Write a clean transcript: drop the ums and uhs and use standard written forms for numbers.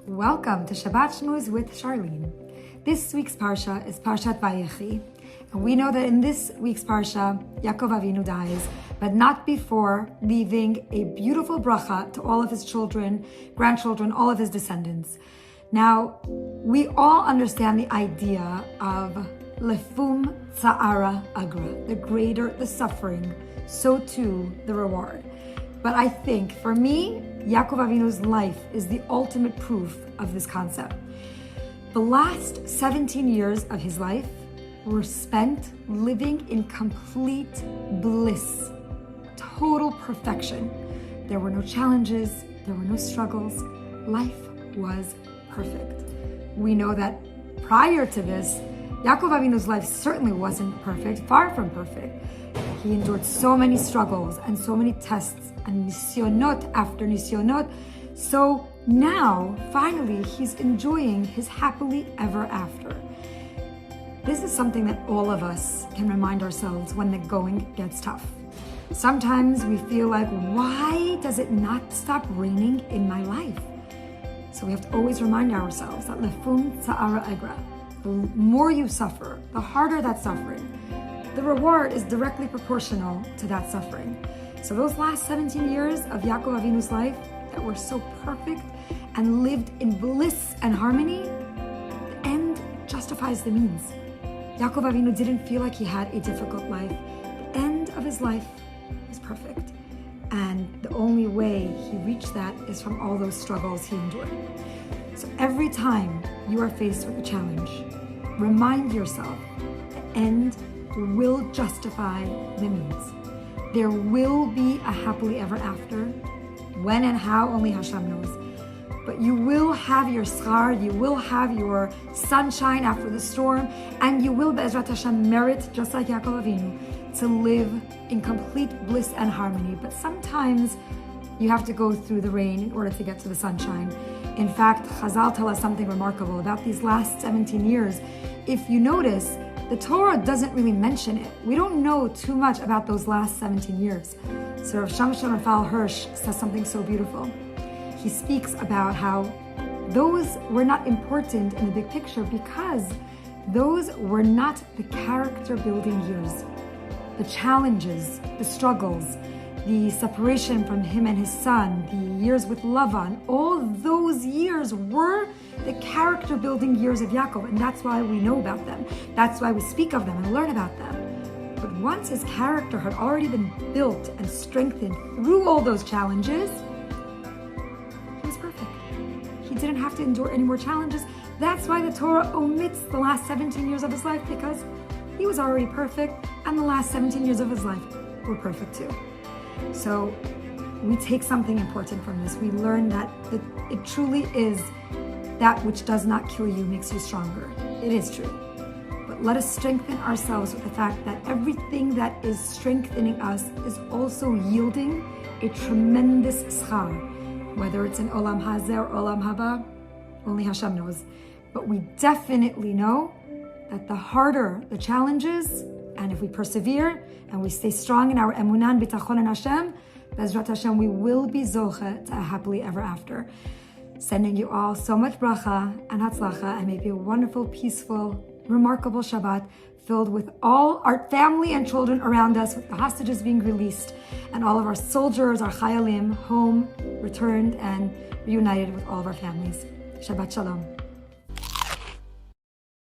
Welcome to Shabbat Shmooze with Charlene. This week's Parsha is Parashat Vayechi. And we know that in this week's Parsha, Yaakov Avinu dies, but not before leaving a beautiful bracha to all of his children, grandchildren, all of his descendants. Now, we all understand the idea of לפום אגרא, the greater the suffering, so too the reward. But I think, for me, Yaakov Avinu's life is the ultimate proof of this concept. The last 17 years of his life were spent living in complete bliss, total perfection. There were no challenges, there were no struggles. Life was perfect. We know that prior to this, Yaakov Avinu's life certainly wasn't perfect, far from perfect. He endured so many struggles and so many tests and nisyonot after nisyonot. So now, finally, he's enjoying his happily ever after. This is something that all of us can remind ourselves when the going gets tough. Sometimes we feel like, why does it not stop raining in my life? So we have to always remind ourselves that לפום אגרא, the more you suffer, the harder that suffering, the reward is directly proportional to that suffering. So those last 17 years of Yaakov Avinu's life that were so perfect and lived in bliss and harmony, the end justifies the means. Yaakov Avinu didn't feel like he had a difficult life. The end of his life was perfect. And the only way he reached that is from all those struggles he endured. So every time you are faced with a challenge, remind yourself the end will justify the means. There will be a happily ever after. When and how, only Hashem knows. But you will have your schar, you will have your sunshine after the storm, and you will, Be'ezrat Hashem, merit, just like Yaakov Avinu, to live in complete bliss and harmony. But sometimes you have to go through the rain in order to get to the sunshine. In fact, Chazal tell us something remarkable about these last 17 years. If you notice, the Torah doesn't really mention it. We don't know too much about those last 17 years. So Rav Shamshon Raphael Hirsch says something so beautiful. He speaks about how those were not important in the big picture because those were not the character building years. The challenges, the struggles, the separation from him and his son, the years with Lavan, all those years were the character building years of Yaakov, and that's why we know about them. That's why we speak of them and learn about them. But once his character had already been built and strengthened through all those challenges, he was perfect. He didn't have to endure any more challenges. That's why the Torah omits the last 17 years of his life, because he was already perfect, and the last 17 years of his life were perfect too. So we take something important from this. We learn that it truly is that which does not kill you makes you stronger. It is true. But let us strengthen ourselves with the fact that everything that is strengthening us is also yielding a tremendous schar. Whether it's in Olam Hazeh or Olam Haba, only Hashem knows. But we definitely know that the harder the challenges, and if we persevere and we stay strong in our emunah and bitachon in Hashem, Be'ezrat Hashem, we will be zoche to a happily ever after. Sending you all so much bracha and hatzlacha, and maybe a wonderful, peaceful, remarkable Shabbat filled with all our family and children around us, with the hostages being released, and all of our soldiers, our chayalim, home, returned and reunited with all of our families. Shabbat Shalom.